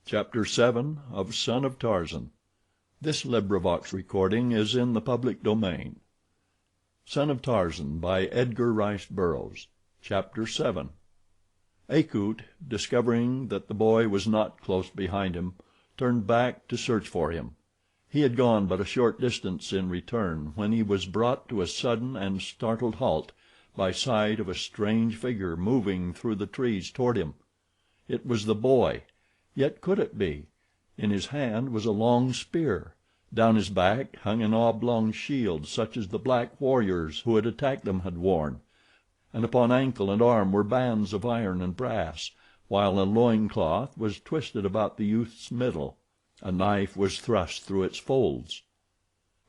Chapter 7 of Son of Tarzan. This recording is in the public domain. Son of Tarzan by Edgar Rice Burroughs. Chapter 7. Akut, discovering that the boy was not close behind him, turned back to search for him. He had gone but a short distance in return when he was brought to a sudden and startled halt by sight of a strange figure moving through the trees toward him. It was the boy. Yet could it be? In his hand was a long spear. Down his back hung an oblong shield such as the black warriors who had attacked them had worn, and upon ankle and arm were bands of iron and brass, while a loin cloth was twisted about the youth's middle. A knife was thrust through its folds.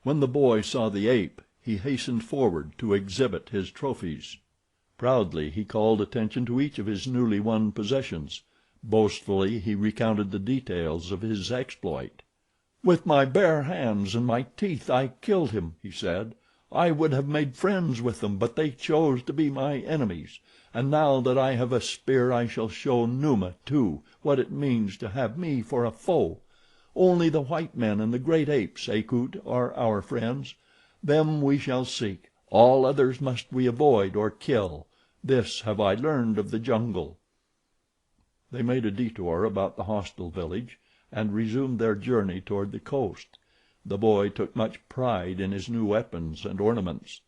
When the boy saw the ape, he hastened forward to exhibit his trophies. Proudly he called attention to each of his newly won possessions. Boastfully he recounted the details of his exploit. "With my bare hands and my teeth I killed him," he said. "I would have made friends with them, but they chose to be my enemies. And now that I have a spear I shall show Numa, too, what it means to have me for a foe. Only the white men and the great apes, Akut, are our friends. Them we shall seek. All others must we avoid or kill. This have I learned of the jungle." They made a detour about the hostile village and resumed their journey toward the coast. The boy took much pride in his new weapons and ornaments.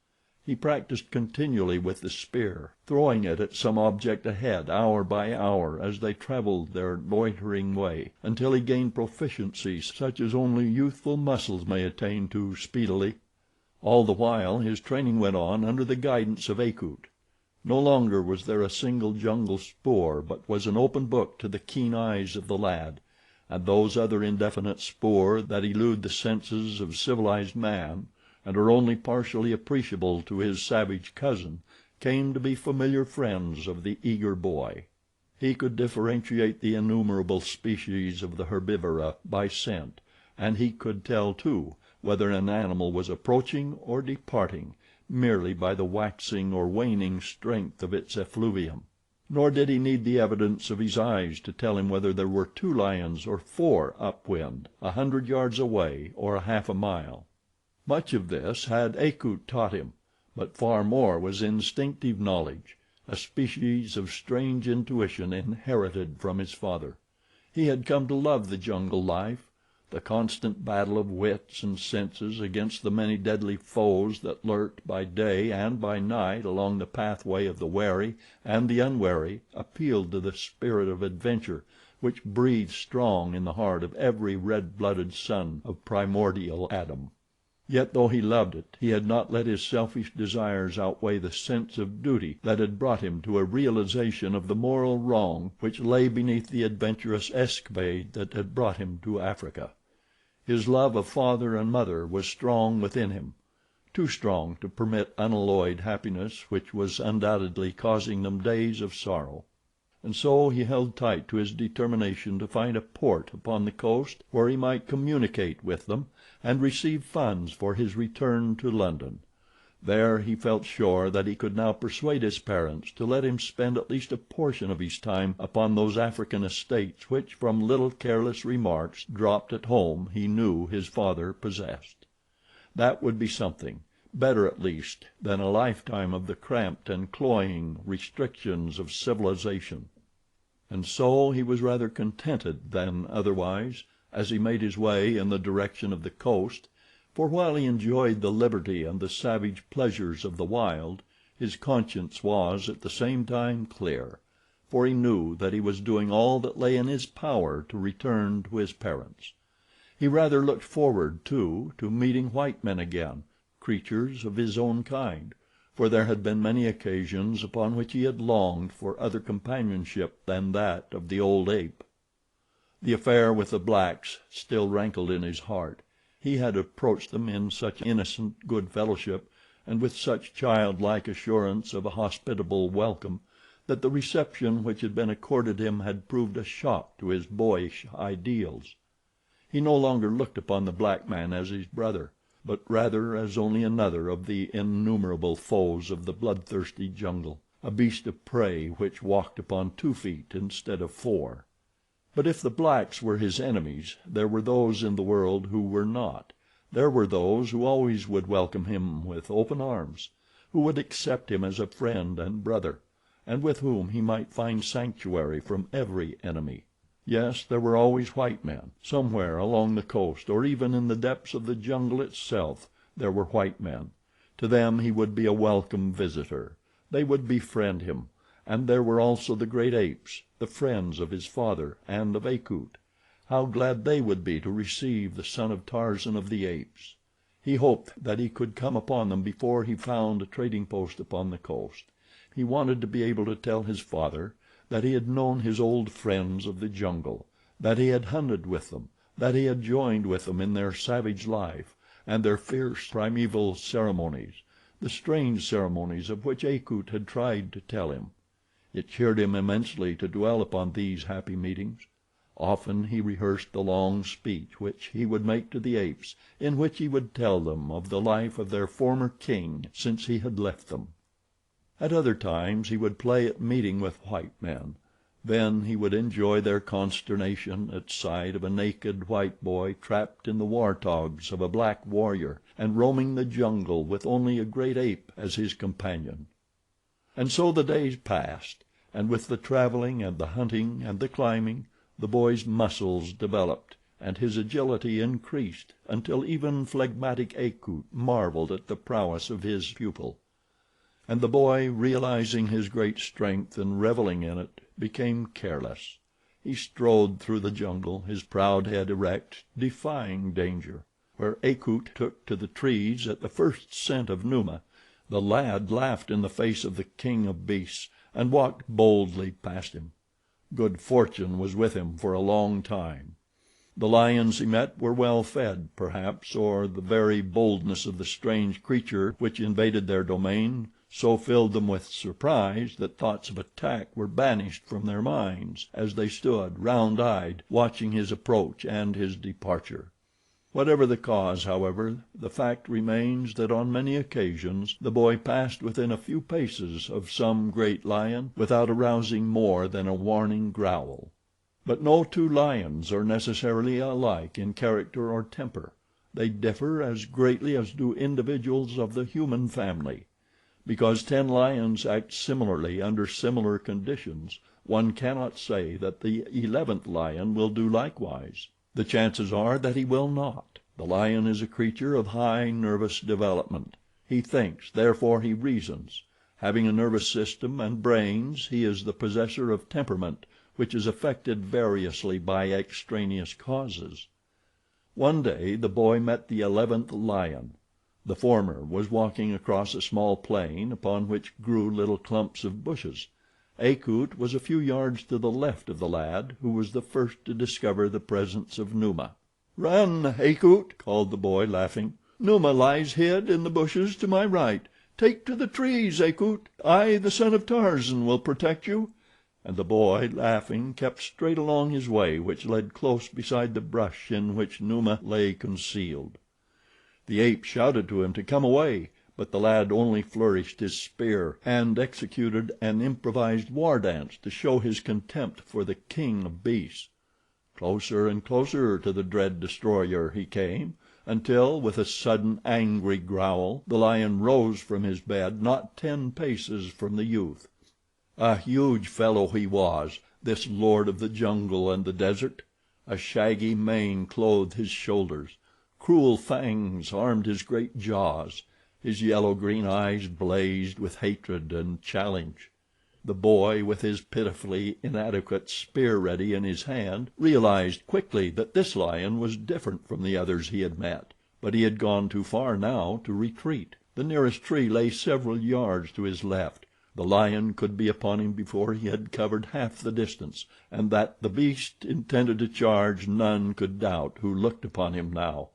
He practiced continually with the spear, throwing it at some object ahead hour by hour as they traveled their loitering way, until he gained proficiency such as only youthful muscles may attain to speedily. All the while his training went on under the guidance of Akut. No longer was there a single jungle spoor but was an open book to the keen eyes of the lad, and those other indefinite spoor that elude the senses of civilized man and are only partially appreciable to his savage cousin came to be familiar friends of the eager boy. He could differentiate the innumerable species of the herbivora by scent, and he could tell, too, whether an animal was approaching or departing merely by the waxing or waning strength of its effluvium. Nor did he need the evidence of his eyes to tell him whether there were 2 lions or 4 upwind, 100 yards away or a half a mile. Much of this had Akut taught him, but far more was instinctive knowledge, a species of strange intuition inherited from his father. He had come to love the jungle life, the constant battle of wits and senses against the many deadly foes that lurked by day and by night along the pathway of the wary and the unwary appealed to the spirit of adventure which breathed strong in the heart of every red-blooded son of primordial Adam. Yet though he loved it, he had not let his selfish desires outweigh the sense of duty that had brought him to a realization of the moral wrong which lay beneath the adventurous escapade that had brought him to Africa. His love of father and mother was strong within him, too strong to permit unalloyed happiness which was undoubtedly causing them days of sorrow. And so he held tight to his determination to find a port upon the coast where he might communicate with them and receive funds for his return to London. There he felt sure that he could now persuade his parents to let him spend at least a portion of his time upon those African estates which from little careless remarks dropped at home he knew his father possessed. That would be something, better at least than a lifetime of the cramped and cloying restrictions of civilization. And so he was rather contented than otherwise as he made his way in the direction of the coast, for while he enjoyed the liberty and the savage pleasures of the wild, his conscience was at the same time clear, for he knew that he was doing all that lay in his power to return to his parents. He rather looked forward, too, to meeting white men again, creatures of his own kind, for there had been many occasions upon which he had longed for other companionship than that of the old ape. The affair with the blacks still rankled in his heart. He had approached them in such innocent good fellowship and with such childlike assurance of a hospitable welcome that the reception which had been accorded him had proved a shock to his boyish ideals. He no longer looked upon the black man as his brother, but rather as only another of the innumerable foes of the bloodthirsty jungle, a beast of prey which walked upon 2 feet instead of 4. But if the blacks were his enemies, there were those in the world who were not. There were those who always would welcome him with open arms, who would accept him as a friend and brother, and with whom he might find sanctuary from every enemy. Yes, there were always white men. Somewhere along the coast, or even in the depths of the jungle itself, there were white men. To them he would be a welcome visitor. They would befriend him. And there were also the great apes, the friends of his father and of Akut. How glad they would be to receive the son of Tarzan of the Apes. He hoped that he could come upon them before he found a trading post upon the coast. He wanted to be able to tell his father that he had known his old friends of the jungle, that he had hunted with them, that he had joined with them in their savage life and their fierce primeval ceremonies, the strange ceremonies of which Akut had tried to tell him. It cheered him immensely to dwell upon these happy meetings. Often he rehearsed the long speech which he would make to the apes, in which he would tell them of the life of their former king since he had left them. At other times he would play at meeting with white men. Then he would enjoy their consternation at sight of a naked white boy trapped in the war togs of a black warrior and roaming the jungle with only a great ape as his companion. And so the days passed, and with the traveling and the hunting and the climbing, the boy's muscles developed and his agility increased until even phlegmatic Akut marveled at the prowess of his pupil. And the boy, realizing his great strength and reveling in it, became careless. He strode through the jungle, his proud head erect, defying danger. Where Akut took to the trees at the first scent of Numa, the lad laughed in the face of the king of beasts and walked boldly past him. Good fortune was with him for a long time. The lions he met were well fed, perhaps, or the very boldness of the strange creature which invaded their domain so filled them with surprise that thoughts of attack were banished from their minds as they stood, round-eyed, watching his approach and his departure. Whatever the cause, however, the fact remains that on many occasions the boy passed within a few paces of some great lion without arousing more than a warning growl. But no two lions are necessarily alike in character or temper. They differ as greatly as do individuals of the human family. Because 10 lions act similarly under similar conditions, one cannot say that the 11th lion will do likewise. The chances are that he will not. The lion is a creature of high nervous development. He thinks, therefore he reasons. Having a nervous system and brains, he is the possessor of temperament, which is affected variously by extraneous causes. One day the boy met the 11th lion. The former was walking across a small plain upon which grew little clumps of bushes. Akut was a few yards to the left of the lad, who was the first to discover the presence of Numa. "Run, Akut," called the boy, laughing. "Numa lies hid in the bushes to my right. Take to the trees, Akut. I, the son of Tarzan, will protect you." And the boy, laughing, kept straight along his way, which led close beside the brush in which Numa lay concealed. The ape shouted to him to come away, but the lad only flourished his spear and executed an improvised war dance to show his contempt for the king of beasts. Closer and closer to the dread destroyer he came, until, with a sudden, angry growl, the lion rose from his bed not 10 paces from the youth. A huge fellow he was, this lord of the jungle and the desert. A shaggy mane clothed his shoulders. Cruel fangs armed his great jaws. His yellow-green eyes blazed with hatred and challenge. The boy, with his pitifully inadequate spear ready in his hand, realized quickly that this lion was different from the others he had met. But he had gone too far now to retreat. The nearest tree lay several yards to his left. The lion could be upon him before he had covered half the distance, and that the beast intended to charge none could doubt who looked upon him now.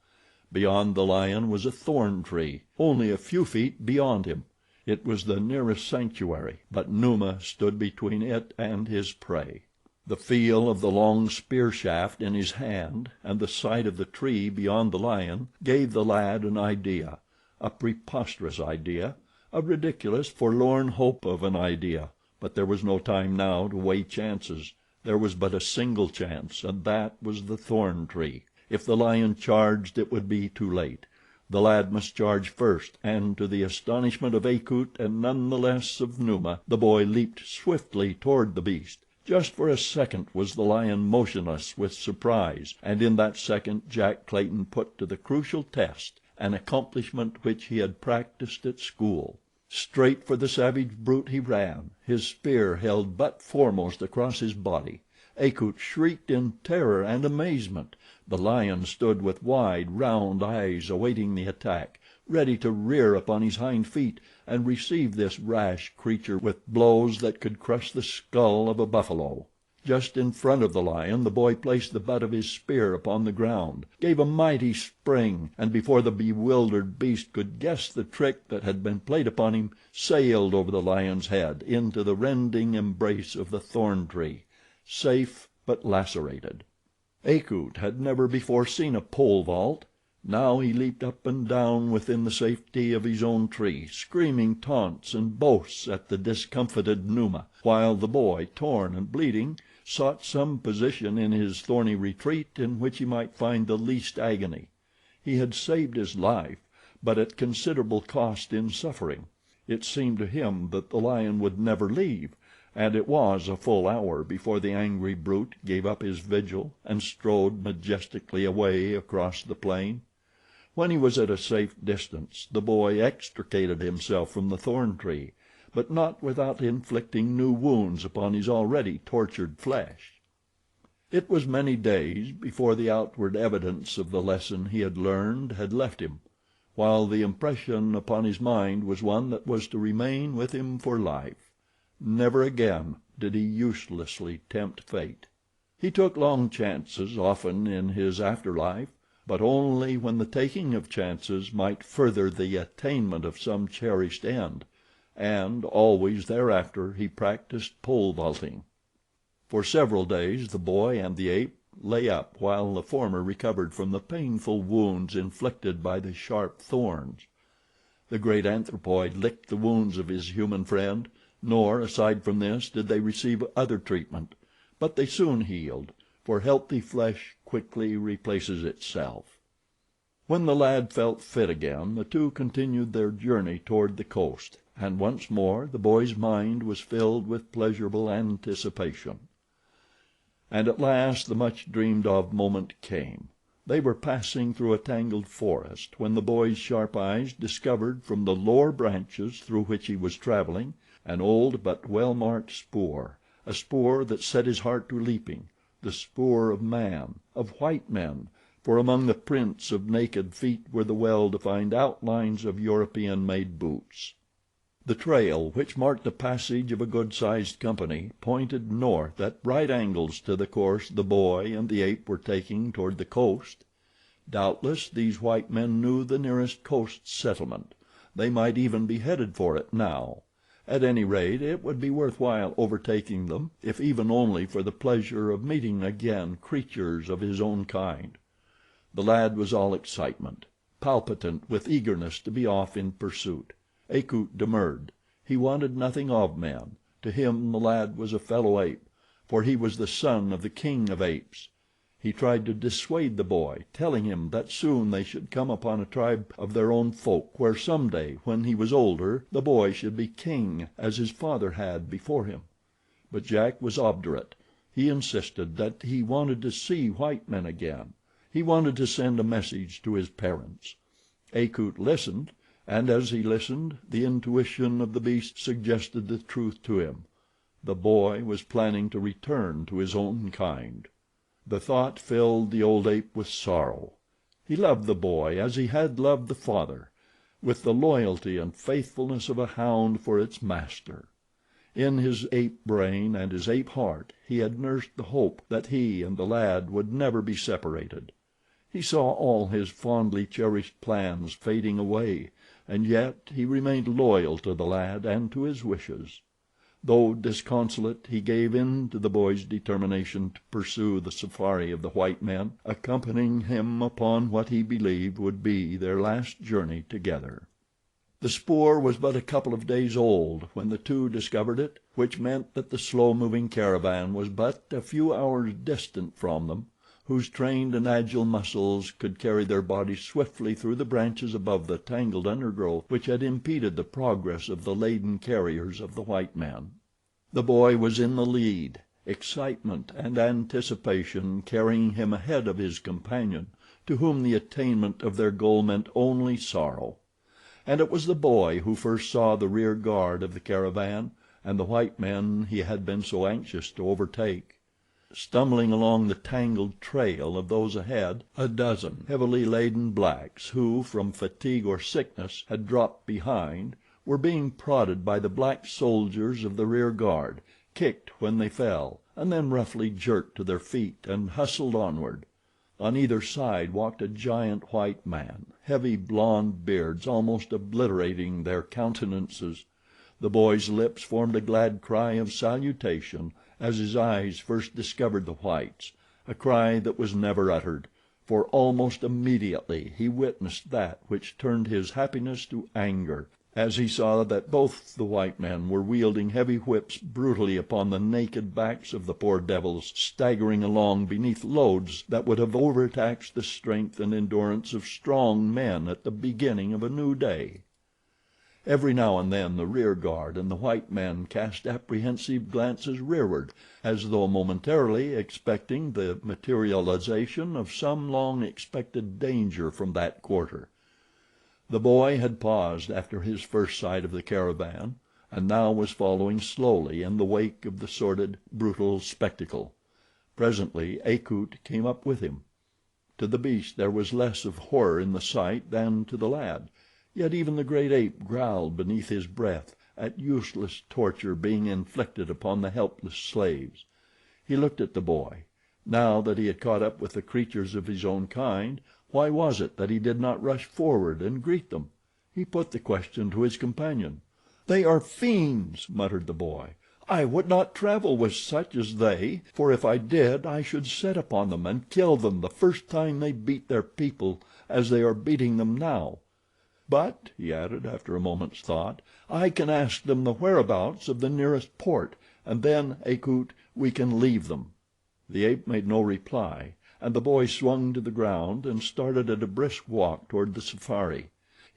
Beyond the lion was a thorn tree, only a few feet beyond him. It was the nearest sanctuary, but Numa stood between it and his prey. The feel of the long spear shaft in his hand and the sight of the tree beyond the lion gave the lad an idea, a preposterous idea, a ridiculous, forlorn hope of an idea, but there was no time now to weigh chances. There was but a single chance, and that was the thorn tree. If the lion charged it would be too late. The lad must charge first, and to the astonishment of Akut and none the less of Numa, the boy leaped swiftly toward the beast. Just for a second was the lion motionless with surprise, and in that second Jack Clayton put to the crucial test an accomplishment which he had practiced at school. Straight for the savage brute he ran, his spear held butt foremost across his body. Akut shrieked in terror and amazement. The lion stood with wide, round eyes awaiting the attack, ready to rear upon his hind feet and receive this rash creature with blows that could crush the skull of a buffalo. Just in front of the lion the boy placed the butt of his spear upon the ground, gave a mighty spring, and before the bewildered beast could guess the trick that had been played upon him, sailed over the lion's head into the rending embrace of the thorn tree, safe but lacerated. Akut had never before seen a pole vault. Now he leaped up and down within the safety of his own tree, screaming taunts and boasts at the discomfited Numa, while the boy, torn and bleeding, sought some position in his thorny retreat in which he might find the least agony. He had saved his life, but at considerable cost in suffering. It seemed to him that the lion would never leave, and it was a full hour before the angry brute gave up his vigil and strode majestically away across the plain. When he was at a safe distance the boy extricated himself from the thorn tree, but not without inflicting new wounds upon his already tortured flesh. It was many days before the outward evidence of the lesson he had learned had left him, while the impression upon his mind was one that was to remain with him for life. Never again did he uselessly tempt fate. He took long chances often in his after life, but only when the taking of chances might further the attainment of some cherished end, and always thereafter he practiced pole vaulting. For several days the boy and the ape lay up while the former recovered from the painful wounds inflicted by the sharp thorns. The great anthropoid licked the wounds of his human friend, nor, aside from this, did they receive other treatment, but they soon healed, for healthy flesh quickly replaces itself. When the lad felt fit again, the two continued their journey toward the coast, and once more the boy's mind was filled with pleasurable anticipation. And at last the much dreamed of moment came. They were passing through a tangled forest when the boy's sharp eyes discovered from the lower branches through which he was traveling an old but well-marked spoor, a spoor that set his heart to leaping, the spoor of man, of white men, for among the prints of naked feet were the well-defined outlines of European-made boots. The trail, which marked the passage of a good-sized company, pointed north at right angles to the course the boy and the ape were taking toward the coast. Doubtless these white men knew the nearest coast settlement. They might even be headed for it now. At any rate, it would be worthwhile overtaking them, if even only for the pleasure of meeting again creatures of his own kind. The lad was all excitement, palpitant with eagerness to be off in pursuit. Akut demurred. He wanted nothing of men. To him the lad was a fellow ape, for he was the son of the king of apes. He tried to dissuade the boy, telling him that soon they should come upon a tribe of their own folk where some day, when he was older, the boy should be king as his father had before him. But Jack was obdurate. He insisted that he wanted to see white men again. He wanted to send a message to his parents. Akut listened, and as he listened the intuition of the beast suggested the truth to him. The boy was planning to return to his own kind. The thought filled the old ape with sorrow. He loved the boy as he had loved the father, with the loyalty and faithfulness of a hound for its master. In his ape brain and his ape heart he had nursed the hope that he and the lad would never be separated. He saw all his fondly cherished plans fading away, and yet he remained loyal to the lad and to his wishes. Though disconsolate, he gave in to the boy's determination to pursue the safari of the white men, accompanying him upon what he believed would be their last journey together. The spoor was but a couple of days old when the two discovered it, which meant that the slow moving caravan was but a few hours distant from them, whose trained and agile muscles could carry their bodies swiftly through the branches above the tangled undergrowth which had impeded the progress of the laden carriers of the white men. The boy was in the lead, excitement and anticipation carrying him ahead of his companion, to whom the attainment of their goal meant only sorrow. And it was the boy who first saw the rear guard of the caravan and the white men he had been so anxious to overtake. Stumbling along the tangled trail of those ahead, a dozen heavily laden blacks who, from fatigue or sickness, had dropped behind, were being prodded by the black soldiers of the rear guard, kicked when they fell, and then roughly jerked to their feet and hustled onward. On either side walked a giant white man, heavy blonde beards almost obliterating their countenances. The boy's lips formed a glad cry of salutation as his eyes first discovered the whites, a cry that was never uttered, for almost immediately he witnessed that which turned his happiness to anger, as he saw that both the white men were wielding heavy whips brutally upon the naked backs of the poor devils staggering along beneath loads that would have overtaxed the strength and endurance of strong men at the beginning of a new day. Every now and then the rear guard and the white men cast apprehensive glances rearward, as though momentarily expecting the materialization of some long expected danger from that quarter. The boy had paused after his first sight of the caravan, and now was following slowly in the wake of the sordid, brutal spectacle. Presently Akut came up with him. To the beast there was less of horror in the sight than to the lad, yet even the great ape growled beneath his breath at useless torture being inflicted upon the helpless slaves. He looked at the boy. Now that he had caught up with the creatures of his own kind, why was it that he did not rush forward and greet them? He put the question to his companion. "They are fiends," muttered the boy. "I would not travel with such as they, for if I did I should set upon them and kill them the first time they beat their people as they are beating them now. But," he added, after a moment's thought, "I can ask them the whereabouts of the nearest port, and then, Akut, we can leave them." The ape made no reply, and the boy swung to the ground and started at a brisk walk toward the safari.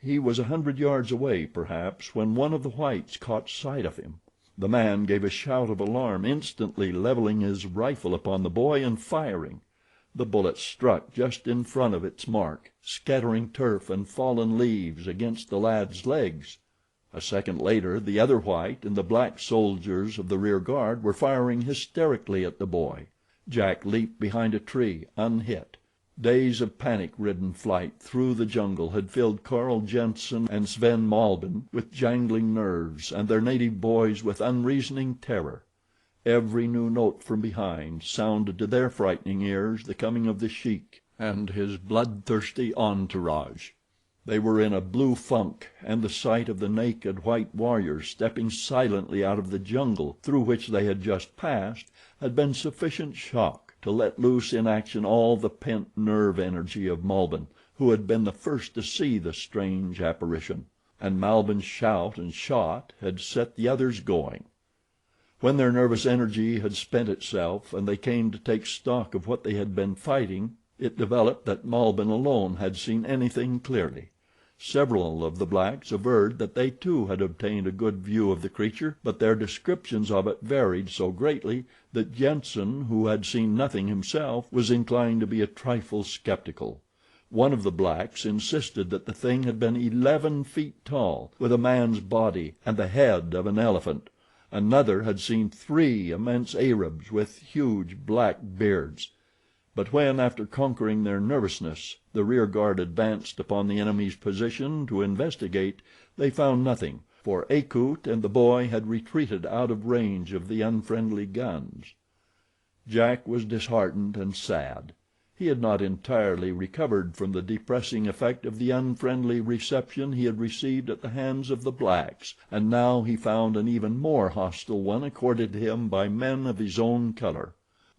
He was 100 yards away, perhaps, when one of the whites caught sight of him. The man gave a shout of alarm, instantly leveling his rifle upon the boy and firing. The bullet struck just in front of its mark, scattering turf and fallen leaves against the lad's legs. A second later the other white and the black soldiers of the rear guard were firing hysterically at the boy. Jack leaped behind a tree, unhit. Days of panic-ridden flight through the jungle had filled Carl Jenssen and Sven Malbihn with jangling nerves and their native boys with unreasoning terror. Every new note from behind sounded to their frightening ears the coming of the Sheik and his bloodthirsty entourage. They were in a blue funk, and the sight of the naked white warriors stepping silently out of the jungle through which they had just passed had been sufficient shock to let loose in action all the pent nerve energy of Malbihn, who had been the first to see the strange apparition, and Malbihn's shout and shot had set the others going. When their nervous energy had spent itself and they came to take stock of what they had been fighting, it developed that Malbihn alone had seen anything clearly. Several of the blacks averred that they too had obtained a good view of the creature, but their descriptions of it varied so greatly that Jenssen, who had seen nothing himself, was inclined to be a trifle skeptical. One of the blacks insisted that the thing had been 11 feet tall, with a man's body and the head of an elephant. Another had seen 3 immense Arabs with huge black beards. But when, after conquering their nervousness, the rear guard advanced upon the enemy's position to investigate, they found nothing, for Akut and the boy had retreated out of range of the unfriendly guns. Jack was disheartened and sad. He had not entirely recovered from the depressing effect of the unfriendly reception he had received at the hands of the blacks, and now he found an even more hostile one accorded him by men of his own color.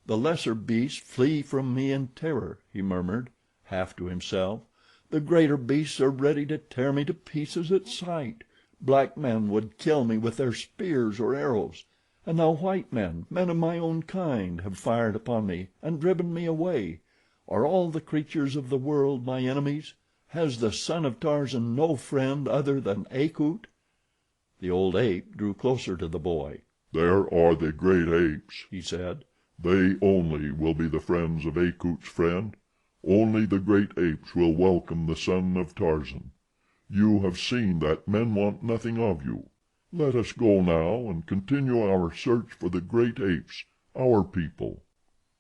"The lesser beasts flee from me in terror," he murmured, half to himself. "The greater beasts are ready to tear me to pieces at sight. Black men would kill me with their spears or arrows, and now white men, men of my own kind, have fired upon me and driven me away. Are all the creatures of the world my enemies? Has the son of Tarzan no friend other than Akut?" The old ape drew closer to the boy. "There are the great apes," he said. "They only will be the friends of Akut's friend. Only the great apes will welcome the son of Tarzan. You have seen that men want nothing of you. Let us go now and continue our search for the great apes, our people."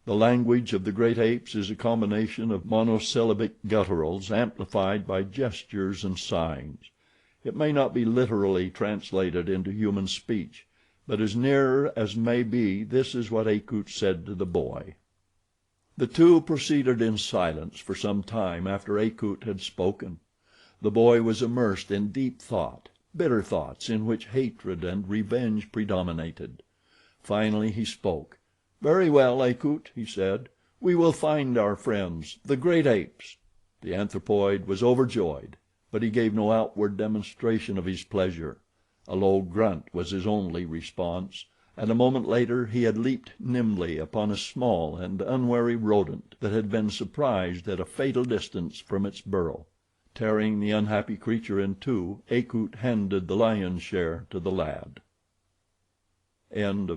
The language of the great apes is a combination of monosyllabic gutturals amplified by gestures and signs. It may not be literally translated into human speech, but as near as may be this is what Akut said to the boy. The two proceeded in silence for some time after Akut had spoken. The boy was immersed in deep thought, bitter thoughts in which hatred and revenge predominated. Finally he spoke. "Very well, Akut," he said. "We will find our friends, the great apes." The anthropoid was overjoyed, but he gave no outward demonstration of his pleasure. A low grunt was his only response, and a moment later he had leaped nimbly upon a small and unwary rodent that had been surprised at a fatal distance from its burrow. Tearing the unhappy creature in two, Akut handed the lion's share to the lad.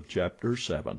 Chapter 8